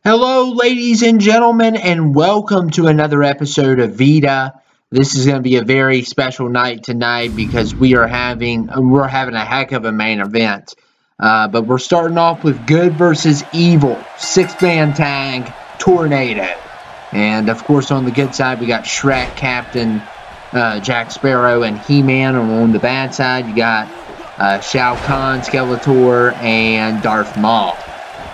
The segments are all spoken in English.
Hello, ladies and gentlemen, and welcome to another episode of VITA. This is going to be a very special night tonight because we're having a heck of a main event. But we're starting off with Good versus Evil, 6-man tag, Tornado. And of course, on the good side, we got Shrek, Captain, Jack Sparrow, and He-Man. And on the bad side, you got Shao Kahn, Skeletor, and Darth Maul.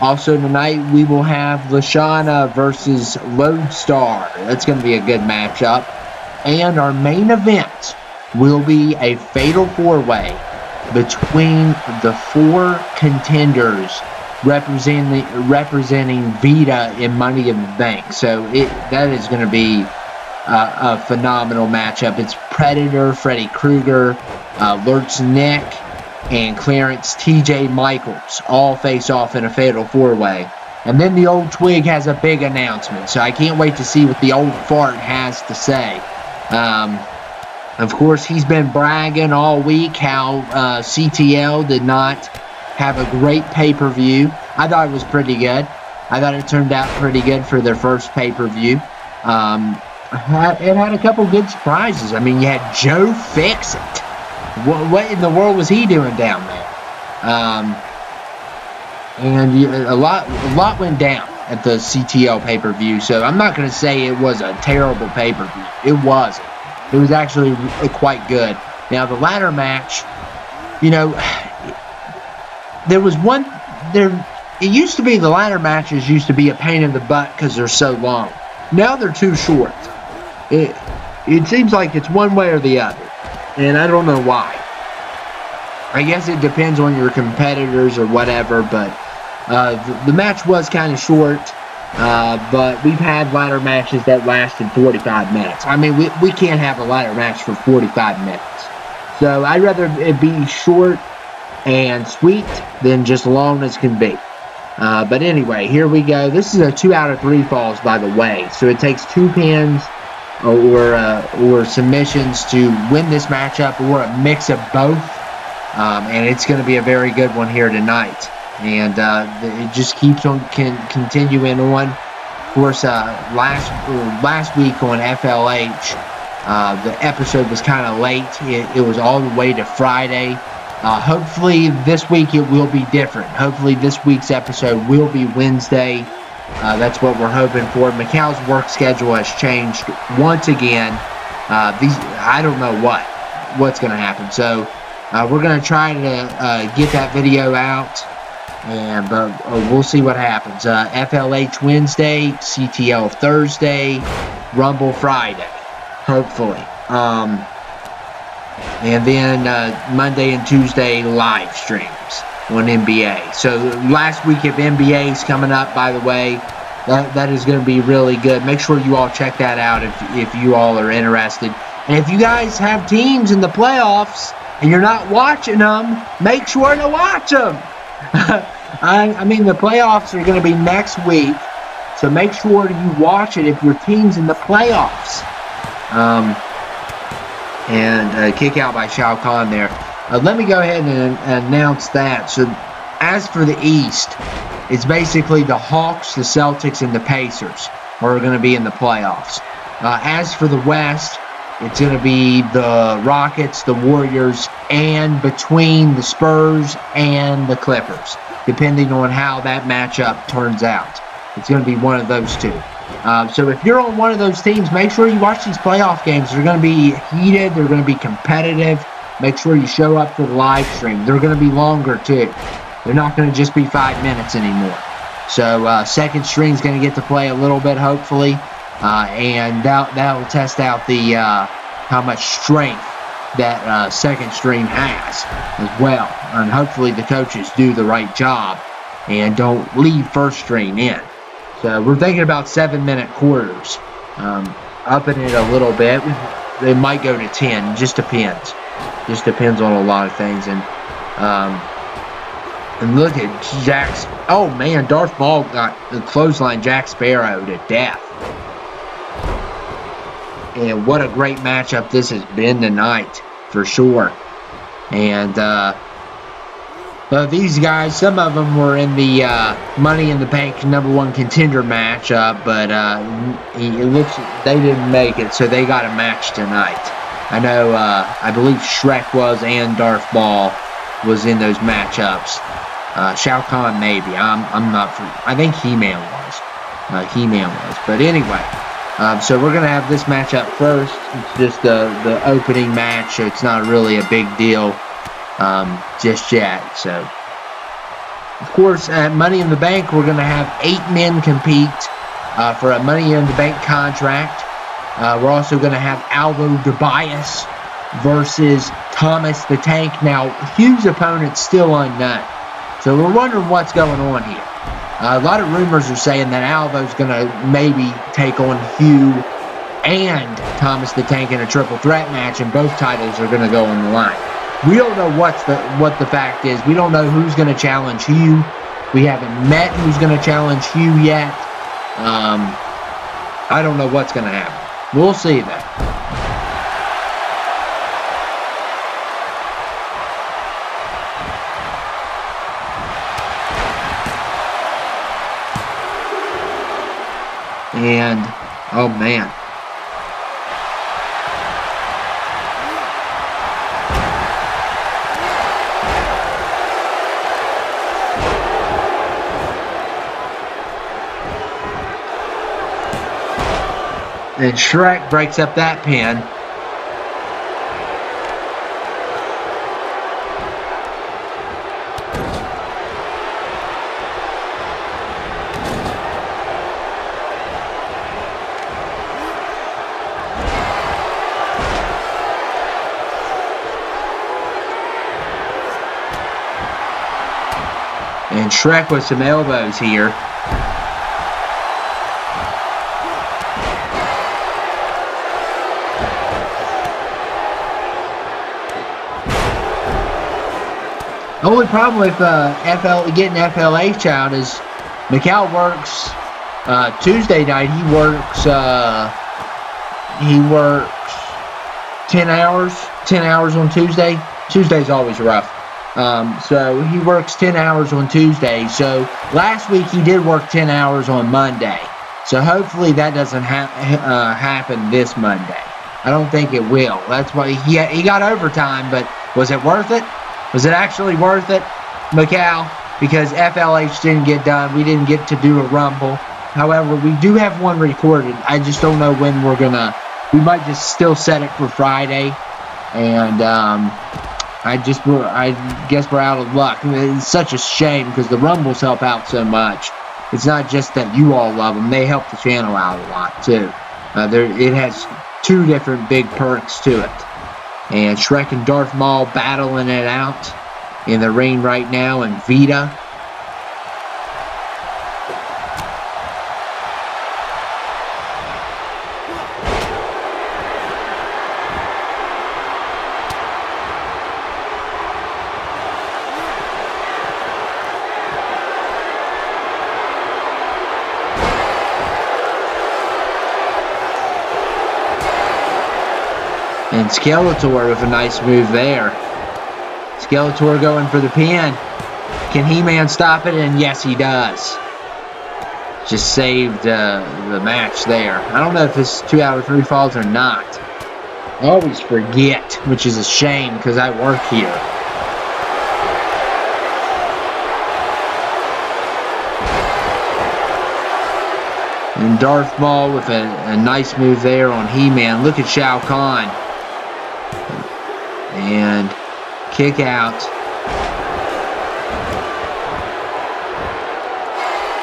Also tonight, we will have Lashawna versus Lodestar. That's going to be a good matchup. And our main event will be a fatal four-way between the 4 contenders representing VITA in Money in the Bank. So that is going to be a phenomenal matchup. It's Predator, Freddy Krueger, Lurch Nick, and Clarence TJ Michaels all face off in a fatal four-way. And then the old Twig has a big announcement, so I can't wait to see what the old fart has to say. Of course, he's been bragging all week how CTL did not have a great pay-per-view. I thought it was pretty good. I thought it turned out pretty good for their first pay-per-view. It had a couple good surprises. I mean, you had Joe Fix-It. What in the world was he doing down there? And a lot went down at the CTL pay-per-view, so I'm not going to say it was a terrible pay-per-view. It wasn't. It was actually quite good. Now, the ladder match, you know, it used to be the ladder matches used to be a pain in the butt because they're so long. Now they're too short. It seems like it's one way or the other. And I don't know why. I guess it depends on your competitors or whatever, but the match was kind of short. But we've had ladder matches that lasted 45 minutes. I mean, we can't have a ladder match for 45 minutes. So I'd rather it be short and sweet than just long as can be. But anyway, here we go. This is a 2 out of 3 falls, by the way. So it takes 2 pins or submissions to win this matchup, or a mix of both, and it's going to be a very good one here tonight. And it just keeps on continuing on. Of course, last week on FLH, the episode was kind of late. It was all the way to Friday. Hopefully this week it will be different. Hopefully this week's episode will be Wednesday. That's what we're hoping for. Macau's work schedule has changed once again. I don't know what's going to happen. So we're going to try to get that video out, but we'll see what happens. FLH Wednesday, CTL Thursday, Rumble Friday, hopefully. And then Monday and Tuesday live streams on NBA. So last week of NBA is coming up, by the way. That is going to be really good. Make sure you all check that out if you all are interested. And if you guys have teams in the playoffs and you're not watching them, make sure to watch them. I mean, the playoffs are going to be next week, so make sure you watch it if your team's in the playoffs. And kick out by Shao Kahn there. Let me go ahead and announce that. So, as for the East, it's basically the Hawks, the Celtics, and the Pacers are going to be in the playoffs. As for the West, it's going to be the Rockets, the Warriors, and between the Spurs and the Clippers, depending on how that matchup turns out. It's going to be one of those two. So if you're on one of those teams, make sure you watch these playoff games. They're going to be heated. They're going to be competitive. Make sure you show up for the live stream. They're going to be longer, too. They're not going to just be 5 minutes anymore. So second string's going to get to play a little bit, hopefully. And that'll test out the how much strength that second string has as well. And hopefully the coaches do the right job and don't leave first string in. So we're thinking about 7-minute quarters. Upping it a little bit. They might go to 10. It just depends. Just depends on a lot of things. And look at Jack's. Oh man, Darth Maul got the clothesline Jack Sparrow to death. And what a great matchup this has been tonight, for sure. And These guys, some of them were in the Money in the Bank #1 contender match, but it looks they didn't make it, so they got a match tonight. I know, I believe Shrek was and Darth Maul was in those matchups. Shao Kahn maybe. I'm not. I think He-Man was. He-Man was. But anyway, so we're gonna have this matchup first. It's just the opening match, so it's not really a big deal. Just yet. So, of course, at Money in the Bank, we're going to have 8 men compete for a Money in the Bank contract. We're also going to have Aldo Tobias versus Thomas the Tank. Now, Hugh's opponent's still unknown, so we're wondering what's going on here. A lot of rumors are saying that Aldo's going to maybe take on Hugh and Thomas the Tank in a triple threat match, and both titles are going to go on the line. We don't know what the fact is. We don't know who's going to challenge Hugh. We haven't met who's going to challenge Hugh yet. I don't know what's going to happen. We'll see though. And, oh man. And Shrek breaks up that pin. And Shrek with some elbows here. The only problem with getting FLH out is Macau works Tuesday night. He works 10 hours on Tuesday. Tuesday's always rough. So he works 10 hours on Tuesday. So last week he did work 10 hours on Monday. So hopefully that doesn't happen this Monday. I don't think it will. That's why he got overtime, but was it worth it? Was it actually worth it, Macau? Because FLH didn't get done. We didn't get to do a Rumble. However, we do have one recorded. I just don't know when we're going to... We might just still set it for Friday. And I guess we're out of luck. It's such a shame because the Rumbles help out so much. It's not just that you all love them. They help the channel out a lot, too. It has 2 different big perks to it. And Shrek and Darth Maul battling it out in the ring right now in VITA. And Skeletor with a nice move there. Skeletor going for the pin. Can He-Man stop it? And yes, he does. Just saved the match there. I don't know if this is 2 out of 3 falls or not. I always forget, which is a shame because I work here. And Darth Maul with a nice move there on He-Man. Look at Shao Kahn. And kick out.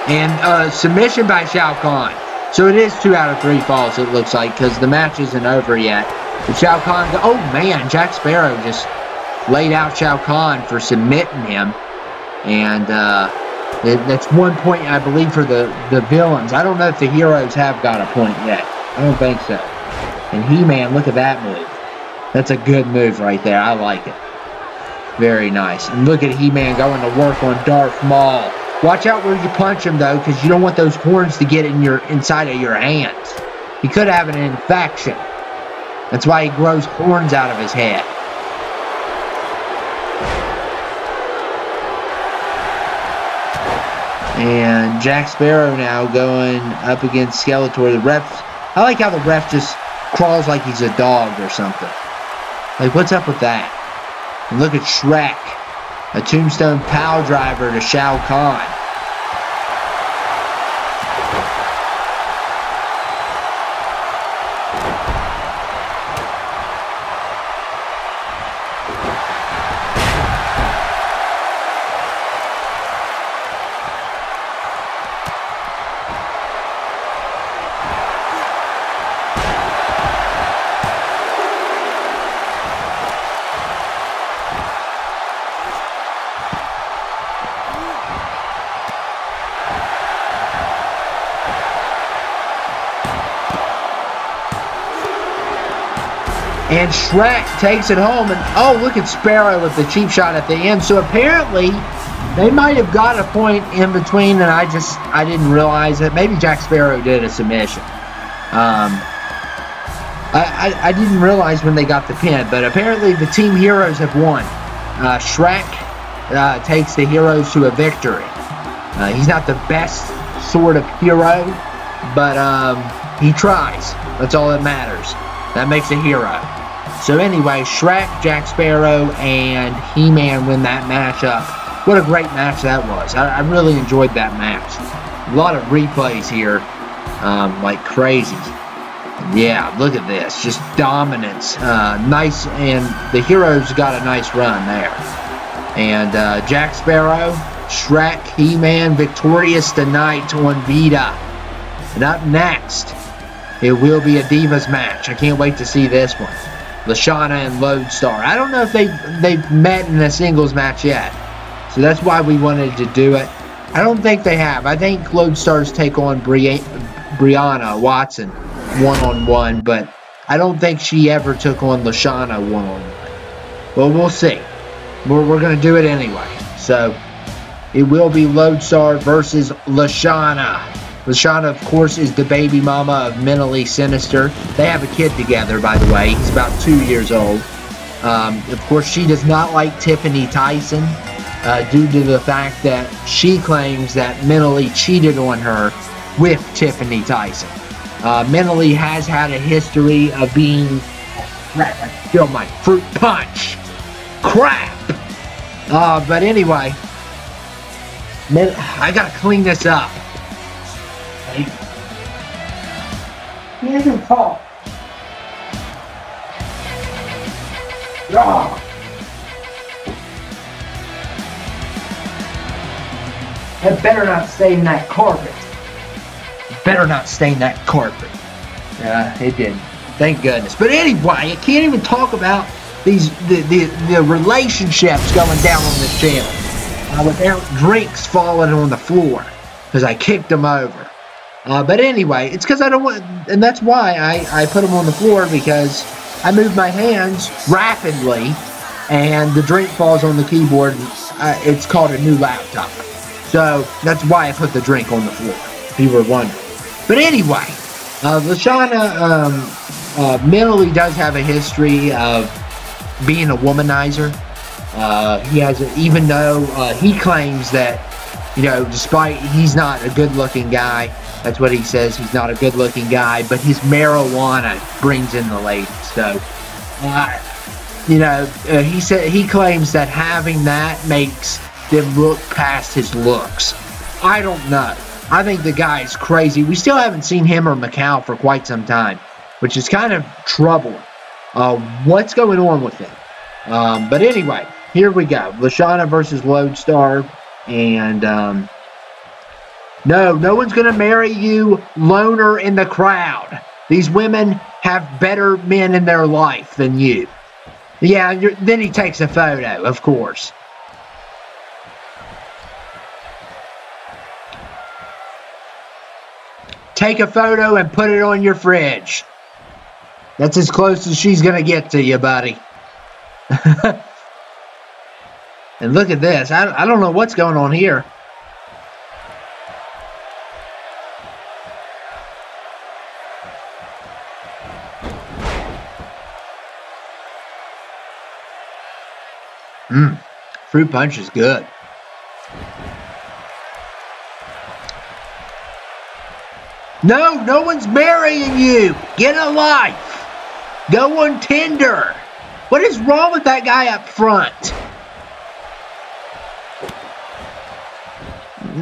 And submission by Shao Kahn. So it is 2 out of 3 falls, it looks like, because the match isn't over yet. But Shao Kahn, oh man, Jack Sparrow just laid out Shao Kahn for submitting him. And that's 1 point, I believe, for the villains. I don't know if the heroes have got a point yet. I don't think so. And He-Man, look at that move. That's a good move right there. I like it. Very nice. And look at He-Man going to work on Darth Maul. Watch out where you punch him, though, because you don't want those horns to get inside of your hands. He could have an infection. That's why he grows horns out of his head. And Jack Sparrow now going up against Skeletor. The ref, I like how the ref just crawls like he's a dog or something. Like, what's up with that? And look at Shrek. A tombstone pile driver to Shao Kahn. And Shrek takes it home, and oh, look at Sparrow with the cheap shot at the end. So apparently, they might have got a point in between, and I didn't realize it. Maybe Jack Sparrow did a submission. I didn't realize when they got the pin, but apparently the Team Heroes have won. Shrek takes the Heroes to a victory. He's not the best sort of hero, but he tries. That's all that matters. That makes a hero. So anyway, Shrek, Jack Sparrow, and He-Man win that matchup. What a great match that was. I really enjoyed that match. A lot of replays here, like crazy. Yeah, look at this. Just dominance. Nice, and the Heroes got a nice run there. And Jack Sparrow, Shrek, He-Man victorious tonight on VITA. And up next, it will be a Divas match. I can't wait to see this one. Lashawna and Lodestar. I don't know if they've met in a singles match yet. So that's why we wanted to do it. I don't think they have. I think Lodestar's take on Brianna Watson one-on-one, but I don't think she ever took on Lashawna one-on-one. Well, we'll see. We're going to do it anyway. So it will be Lodestar versus Lashawna. Lashawna, of course, is the baby mama of Mentally Sinister. They have a kid together, by the way. He's about 2 years old. Of course, she does not like Tiffany Tyson due to the fact that she claims that Mentally cheated on her with Tiffany Tyson. Mentally has had a history of being... Oh, crap, I feel my fruit punch. Crap! But anyway, I gotta clean this up. He hasn't fought. That better not stay in that carpet. Better not stain that carpet. It didn't. Thank goodness. But anyway, I can't even talk about the relationships going down on this channel without drinks falling on the floor because I kicked them over. But anyway, it's because I don't want, and that's why I put them on the floor, because I move my hands rapidly and the drink falls on the keyboard. It's called a new laptop. So that's why I put the drink on the floor, if you were wondering. But anyway, Lashawna mentally does have a history of being a womanizer. He has, even though he claims that, you know, despite he's not a good-looking guy, that's what he says, he's not a good-looking guy, but his marijuana brings in the ladies. So, you know, he claims that having that makes them look past his looks. I don't know. I think the guy is crazy. We still haven't seen him or Macau for quite some time, which is kind of troubling. What's going on with him? But anyway, here we go. Lashawna versus Lodestar. And no one's going to marry you, loner in the crowd. These women have better men in their life than you. Yeah, then he takes a photo, of course. Take a photo and put it on your fridge. That's as close as she's going to get to you, buddy. And look at this. I don't know what's going on here. Fruit punch is good. No, no one's marrying you. Get a life. Go on Tinder. What is wrong with that guy up front?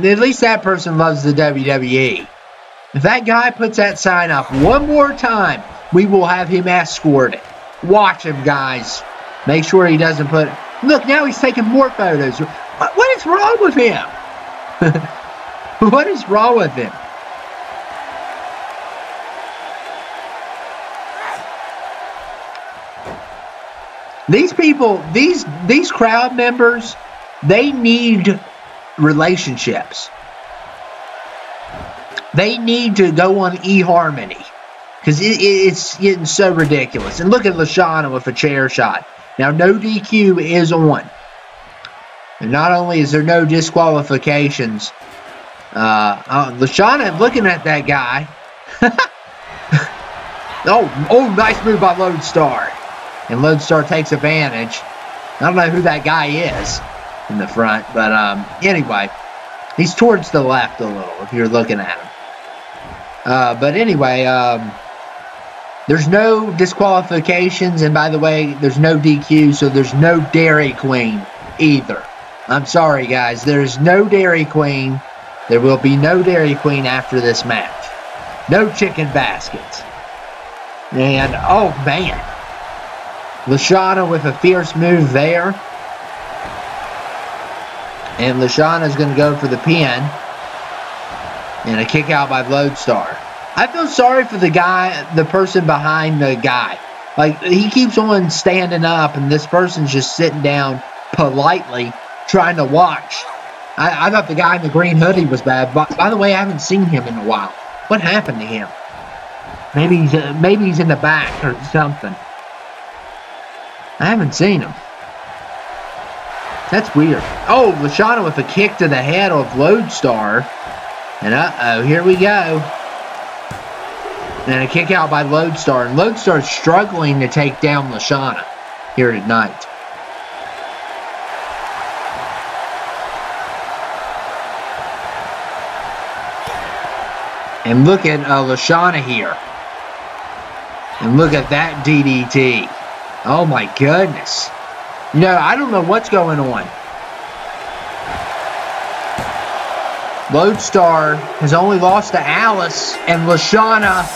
At least that person loves the WWE. If that guy puts that sign up one more time, we will have him escorted. Watch him, guys. Make sure he doesn't put... Look, now he's taking more photos. What is wrong with him? What is wrong with him? These people, these crowd members, they need relationships. They need to go on eHarmony. Because it's getting so ridiculous. And look at Lashawna with a chair shot. Now, no DQ is on. And not only is there no disqualifications, Lashawna looking at that guy. oh, nice move by Lodestar. And Lodestar takes advantage. I don't know who that guy is in the front. But anyway, he's towards the left a little if you're looking at him. But anyway, there's no disqualifications. And by the way, there's no DQ. So there's no Dairy Queen either. I'm sorry, guys. There's no Dairy Queen. There will be no Dairy Queen after this match. No chicken baskets. And, oh, man. Lashawna with a fierce move there. And Lashawna's going to go for the pin. And a kick out by Lodestar. I feel sorry for the guy, the person behind the guy. Like, he keeps on standing up, and this person's just sitting down politely trying to watch. I thought the guy in the green hoodie was bad. By the way, I haven't seen him in a while. What happened to him? Maybe he's in the back or something. I haven't seen him. That's weird. Oh, Lashawna with a kick to the head of Lodestar. And uh-oh, here we go. And a kick out by Lodestar. And Lodestar's struggling to take down Lashawna here tonight. And look at Lashawna here. And look at that DDT. Oh my goodness. You know, I don't know what's going on. Lodestar has only lost to Alice, and Lashawna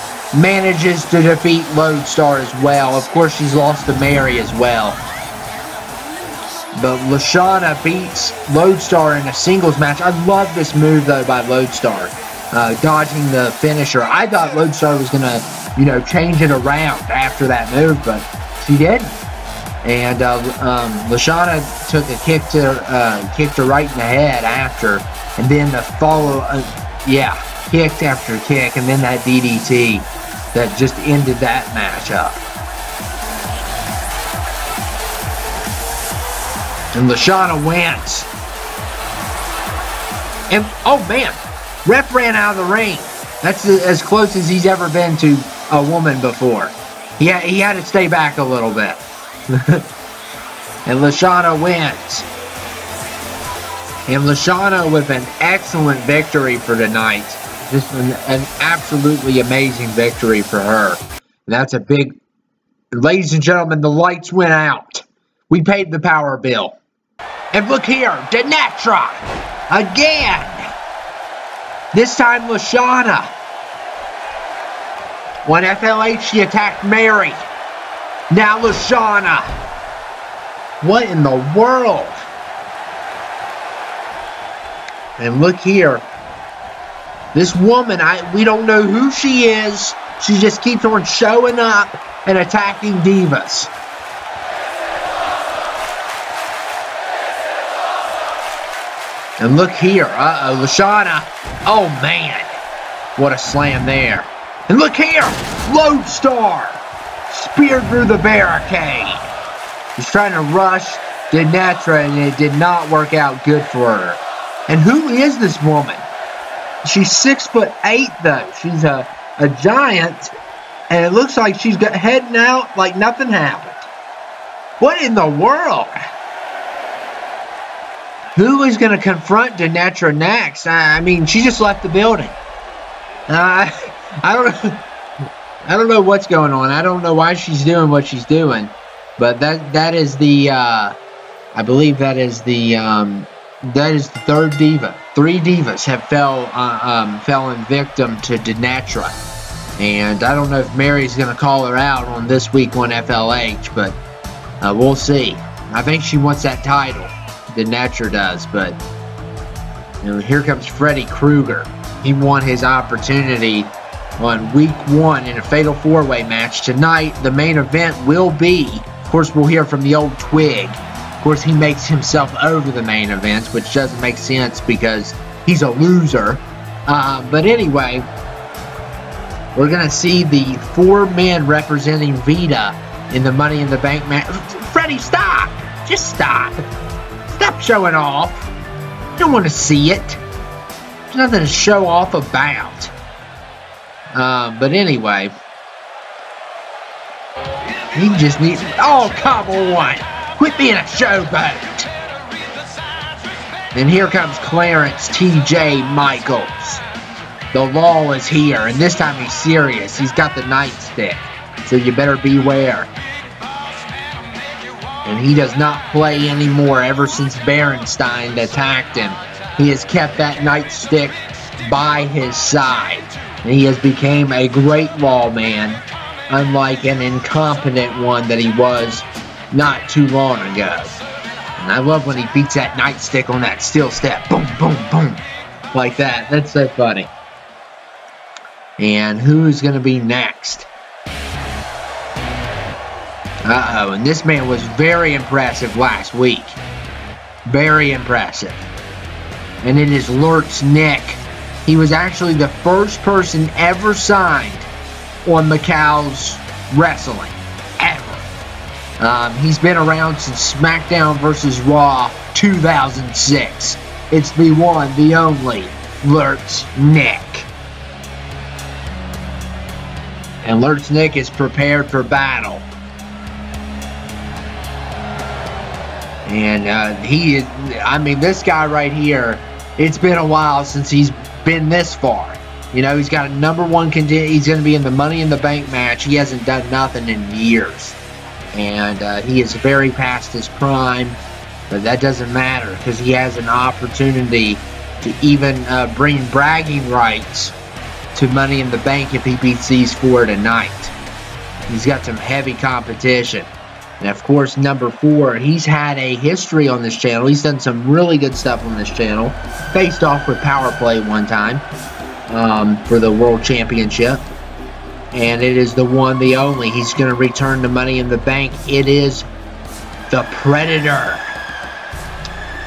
manages to defeat Lodestar as well. Of course, she's lost to Mary as well. But Lashawna beats Lodestar in a singles match. I love this move, though, by Lodestar. Dodging the finisher. I thought Lodestar was going to, you know, change it around after that move, but she didn't. And Lashawna took a kick to right in the head after, and then the follow, kick after kick, and then that DDT that just ended that matchup. And Lashawna wins. And oh man, ref ran out of the ring. That's as close as he's ever been to a woman before. He had to stay back a little bit. And Lashawna wins. And Lashawna with an excellent victory for tonight. Just an absolutely amazing victory for her. That's a big... Ladies and gentlemen, the lights went out. We paid the power bill. And look here, Denetra again. This time Lashawna. When FLH, she attacked Mary. Now Lashawna. What in the world? And look here. This woman, we don't know who she is. She just keeps on showing up and attacking divas. And look here. Uh-oh, Lashawna. Oh, man. What a slam there. And look here. Lodestar. Speared through the barricade. He's trying to rush Denetra, and it did not work out good for her. And who is this woman? She's 6'8", though. She's a giant. And it looks like she's heading out like nothing happened. What in the world? Who is going to confront Denetra next? I mean, she just left the building. I don't know what's going on. I don't know why she's doing what she's doing, but that is the I believe that is the third diva. 3 divas have fallen victim to Denetra, and I don't know if Mary's going to call her out on this week on FLH, but we'll see. I think she wants that title. Denetra does, but you know, here comes Freddy Krueger. He won his opportunity on week 1 in a fatal 4-way match. Tonight, the main event will be, of course, we'll hear from the old Twig. Of course, he makes himself over the main event, which doesn't make sense because he's a loser. But anyway, we're going to see the 4 men representing VITA in the Money in the Bank match. Freddy, stop! Just stop. Stop showing off. I don't want to see it. There's nothing to show off about. But anyway, he just needs. Oh, come on! Quit being a showboat! And here comes Clarence T.J. Michaels. The law is here, and this time he's serious. He's got the nightstick, so you better beware. And he does not play anymore ever since Berenstein attacked him. He has kept that nightstick by his side. And he has become a great lawman, unlike an incompetent one that he was not too long ago. And I love when he beats that nightstick on that steel step. Boom, boom, boom. Like that. That's so funny. And who's going to be next? Uh-oh. And this man was very impressive last week. Very impressive. And it is Lurtz Nick. He was actually the first person ever signed on Macau's Wrestling. Ever. He's been around since SmackDown vs. Raw 2006. It's the one, the only, Lurtz Nick. And Lurtz Nick is prepared for battle. And I mean, this guy right here, it's been a while since he's been this far. You know, he's got a #1 contender. He's going to be in the Money in the Bank match. He hasn't done nothing in years. And he is very past his prime. But that doesn't matter because he has an opportunity to even bring bragging rights to Money in the Bank if he beats these 4 tonight. He's got some heavy competition. And of course, #4, he's had a history on this channel. He's done some really good stuff on this channel. Faced off with Power Play one time for the World Championship. And it is the one, the only. He's going to return to Money in the Bank. It is the Predator.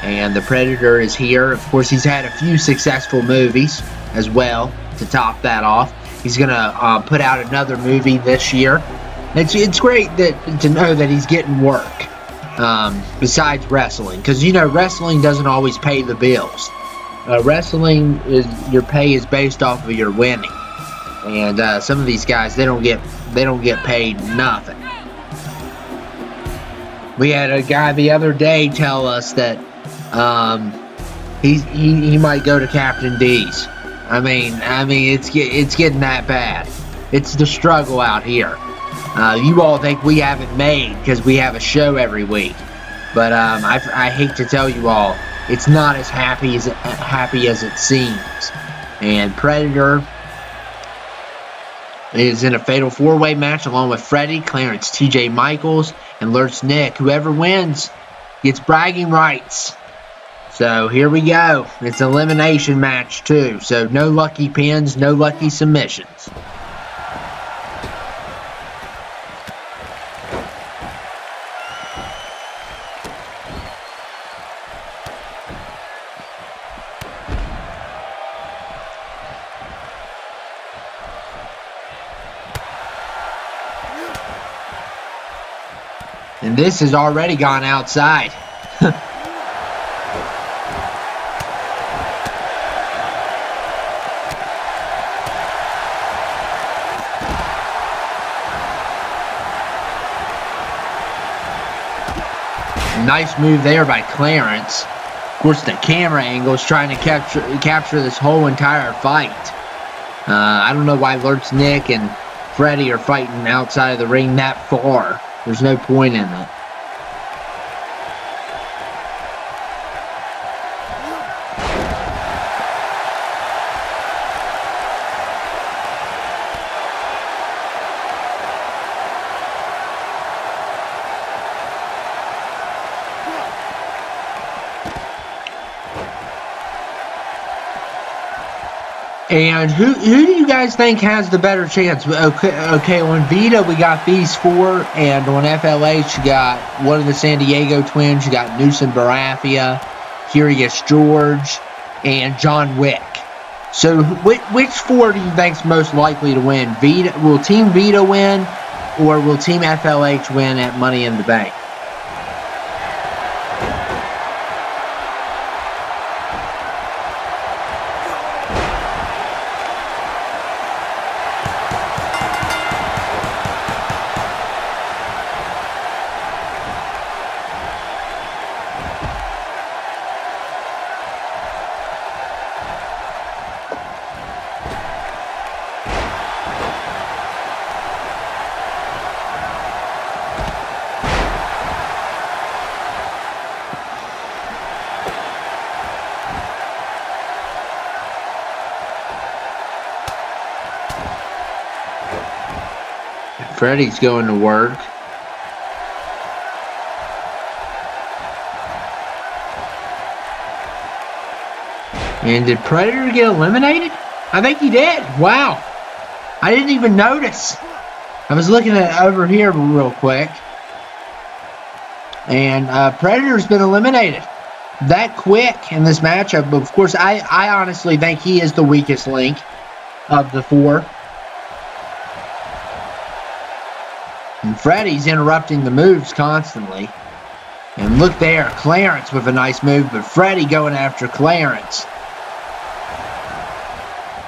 And the Predator is here. Of course, he's had a few successful movies as well to top that off. He's going to put out another movie this year. It's great to know that he's getting work besides wrestling, because you know wrestling doesn't always pay the bills. Wrestling is your pay is based off of your winning, and some of these guys they don't get paid nothing. We had a guy the other day tell us that he might go to Captain D's. I mean it's getting that bad. It's the struggle out here. You all think we haven't made because we have a show every week. But I hate to tell you all, it's not as happy as it seems. And Predator is in a fatal 4-way match along with Freddy, Clarence T.J. Michaels, and Lurtz Nick. Whoever wins gets bragging rights. So here we go. It's an elimination match too. So no lucky pins, no lucky submissions. And this has already gone outside. Nice move there by Clarence. Of course, the camera angle is trying to capture this whole entire fight. I don't know why Lurch Nick and Freddie are fighting outside of the ring that far. There's no point in it. And who do you guys think has the better chance? Okay, on VITA we got these four, and on FLH you got one of the San Diego twins. You got Newsom Baratheon, Curious George, and John Wick. So which four do you think's most likely to win? VITA, will Team VITA win, or will Team FLH win at Money in the Bank? Freddie's going to work. And did Predator get eliminated? I think he did. Wow. I didn't even notice. I was looking at over here real quick. And Predator's been eliminated. That quick in this matchup. Of course, I honestly think he is the weakest link of the four. And Freddie's interrupting the moves constantly. And look there, Clarence with a nice move, but Freddie going after Clarence.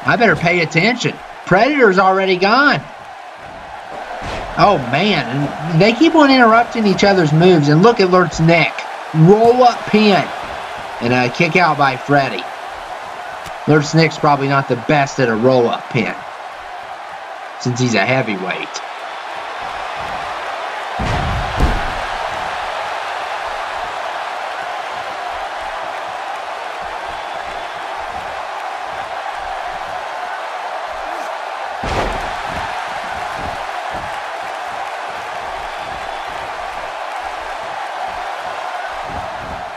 I better pay attention. Predator's already gone. Oh man, and they keep on interrupting each other's moves. And look at Lurch's neck. Roll up pin. And a kick out by Freddie. Lurch's Nick's probably not the best at a roll up pin, since he's a heavyweight.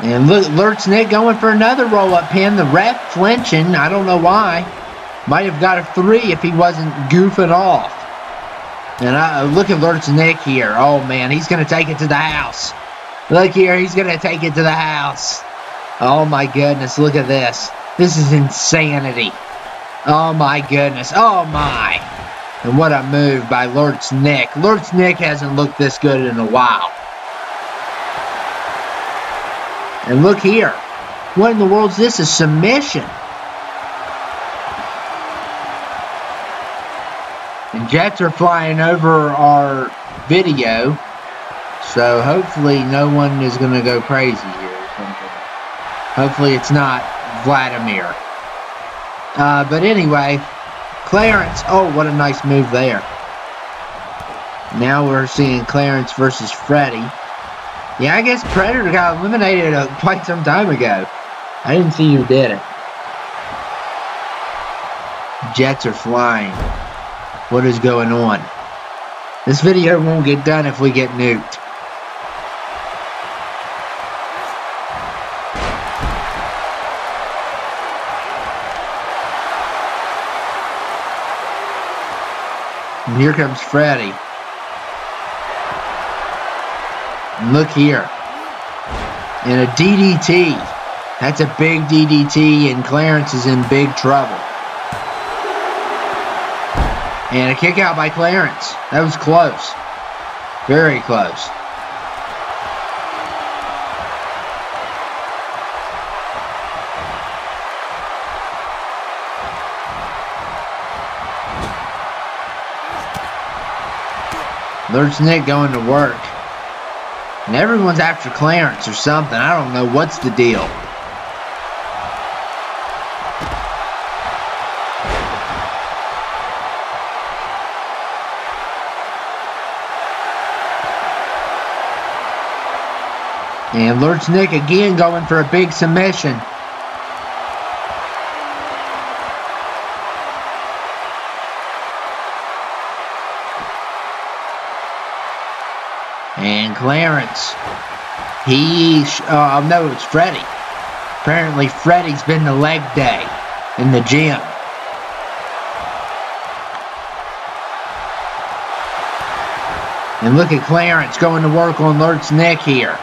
And look, Lurch's Nick going for another roll-up pin. The ref flinching. I don't know why. Might have got a 3 if he wasn't goofing off. And look at Lurch's Nick here. Oh, man, he's going to take it to the house. Look here, he's going to take it to the house. Oh, my goodness, look at this. This is insanity. Oh, my goodness. Oh, my. And what a move by Lurch's Nick. Lurch's Nick hasn't looked this good in a while. And look here. What in the world is this? A submission. And jets are flying over our video. So hopefully no one is going to go crazy here or something. Hopefully it's not Vladimir. But anyway, Clarence. Oh, what a nice move there. Now we're seeing Clarence versus Freddie. Yeah, I guess Predator got eliminated quite some time ago. I didn't see who did it. Jets are flying. What is going on? This video won't get done if we get nuked. And here comes Freddie. Look here. And a DDT. That's a big DDT, and Clarence is in big trouble. And a kick out by Clarence. That was close. Very close. Lurch's Nick going to work. And everyone's after Clarence or something. I don't know what's the deal. And Lurch Nick again going for a big submission. And Clarence, no, it's Freddie. Apparently Freddie's been to leg day in the gym. And look at Clarence going to work on Lurch Nick here.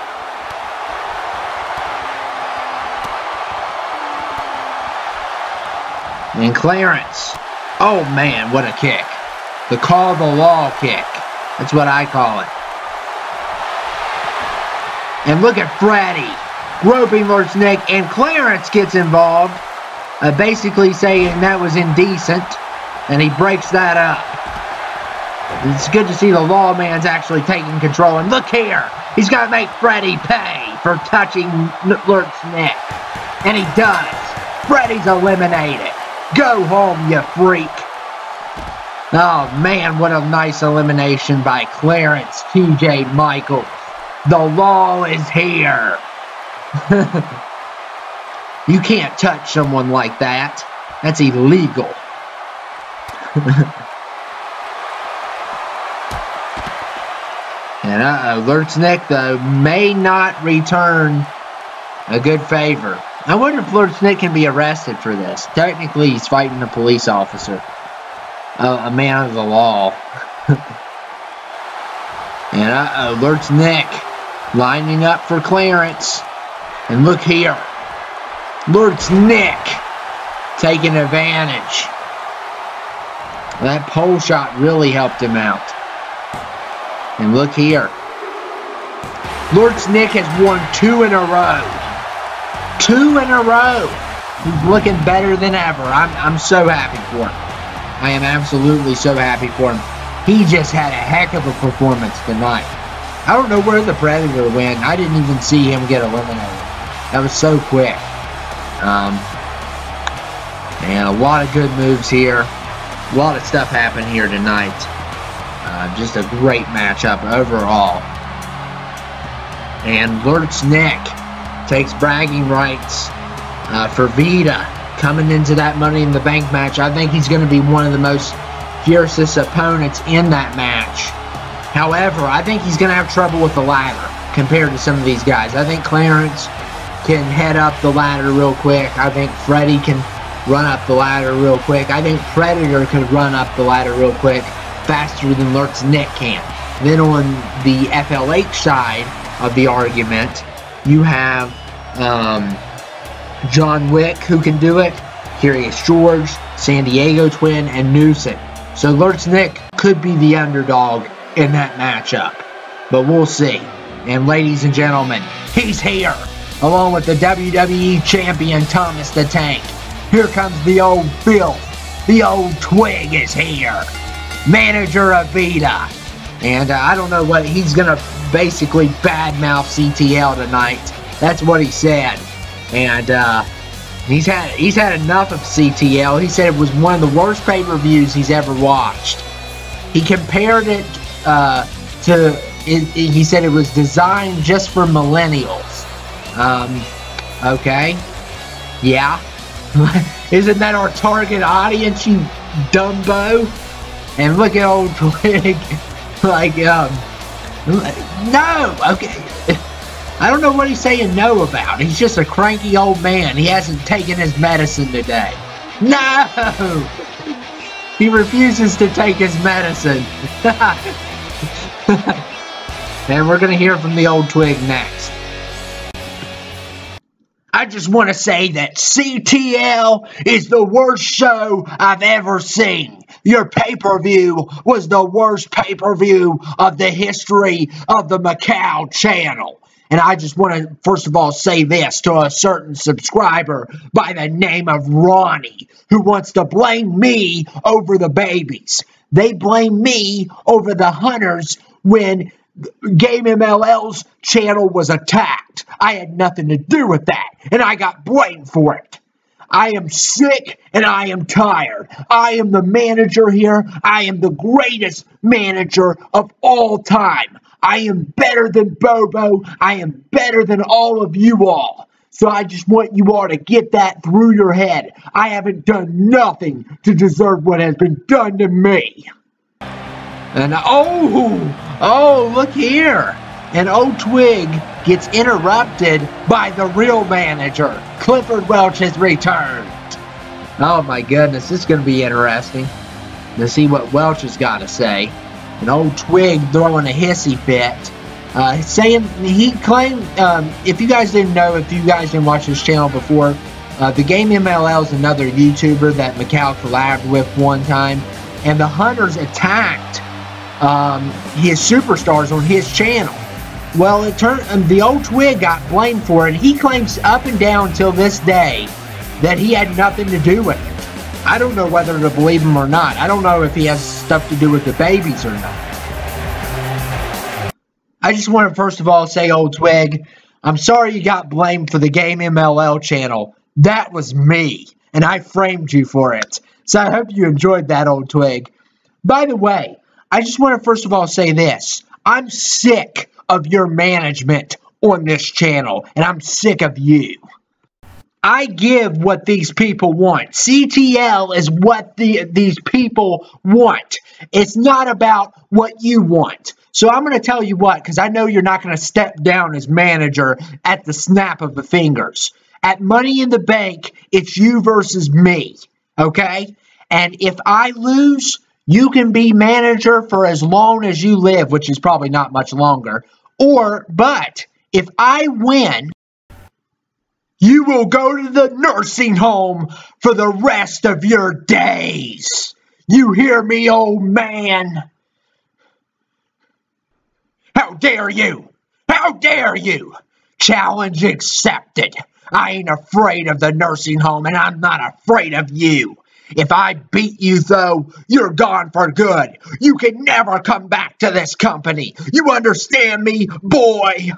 And Clarence, oh man, what a kick. The call the law kick. That's what I call it. And look at Freddie groping Lurch Nick, and Clarence gets involved, basically saying that was indecent, and he breaks that up. It's good to see the lawman's actually taking control. And look here, he's got to make Freddie pay for touching Lurch Nick. And he does. Freddie's eliminated. Go home, you freak. Oh, man, what a nice elimination by Clarence TJ Michaels. The law is here. You can't touch someone like that. That's illegal. And Lurch Nick, though, may not return a good favor. I wonder if Lurch Nick can be arrested for this. Technically, he's fighting a police officer. A man of the law. And Lurch Nick lining up for Clarence. And look here. Lurch Nick taking advantage. That pole shot really helped him out. And look here. Lurch Nick has won 2 in a row. 2 in a row. He's looking better than ever. I'm so happy for him. I am absolutely so happy for him. He just had a heck of a performance tonight. I don't know where the Predator went. I didn't even see him get eliminated. That was so quick. And a lot of good moves here. A lot of stuff happened here tonight. Just a great matchup overall. And Lurch Nick takes bragging rights for VITA coming into that Money in the Bank match. I think he's going to be one of the most fiercest opponents in that match. However, I think he's going to have trouble with the ladder compared to some of these guys. I think Clarence can head up the ladder real quick. I think Freddie can run up the ladder real quick. I think Predator can run up the ladder real quick faster than Lurch Nick can. Then on the FLH side of the argument, you have John Wick, who can do it, Curious George, San Diego Twin, and Newsom. So Lurch Nick could be the underdog in that matchup. But we'll see. And ladies and gentlemen, he's here, along with the WWE Champion Thomas the Tank. Here comes the old filth. The old Twig is here. Manager of VITA. And I don't know what, he's going to basically badmouth CTL tonight. That's what he said. And he's had enough of CTL. He said it was one of the worst pay-per-views he's ever watched. He compared it he said it was designed just for millennials. Okay. Yeah. Isn't that our target audience, you dumbo? And look at old Twig. Like, no! Okay. I don't know what he's saying no about. He's just a cranky old man. He hasn't taken his medicine today. No! He refuses to take his medicine. And we're going to hear from the old Twig next. I just want to say that CTL is the worst show I've ever seen. Your pay-per-view was the worst pay-per-view of the history of the Macau channel. And I just want to, first of all, say this to a certain subscriber by the name of Ronnie, who wants to blame me over the babies. They blame me over the hunters when Game MLL's channel was attacked. I had nothing to do with that, and I got blamed for it. I am sick and I am tired. I am the manager here. I am the greatest manager of all time. I am better than Bobo. I am better than all of you all. So I just want you all to get that through your head. I haven't done nothing to deserve what has been done to me. And oh, look here. And old Twig gets interrupted by the real manager. Clifford Welch has returned. Oh my goodness, this is going to be interesting to see what Welch has got to say. And old Twig throwing a hissy fit. Saying he claimed, if you guys didn't know, if you guys didn't watch this channel before, the Game MLL is another YouTuber that Macau collabed with one time. And the Hunters attacked his superstars on his channel. Well, it turned the old Twig got blamed for it. He claims up and down till this day that he had nothing to do with it. I don't know whether to believe him or not. I don't know if he has stuff to do with the babies or not. I just want to first of all say, old Twig, I'm sorry you got blamed for the Game MLL channel. That was me, and I framed you for it. So I hope you enjoyed that, old Twig. By the way, I just want to first of all say this. I'm sick of your management on this channel, and I'm sick of you. I give what these people want. CTL is what these people want. It's not about what you want. So I'm going to tell you what, because I know you're not going to step down as manager at the snap of the fingers. At Money in the Bank, it's you versus me, okay? And if I lose, you can be manager for as long as you live, which is probably not much longer. But if I win, you will go to the nursing home for the rest of your days. You hear me, old man? How dare you? How dare you? Challenge accepted. I ain't afraid of the nursing home, and I'm not afraid of you. If I beat you, though, you're gone for good. You can never come back to this company. You understand me, boy?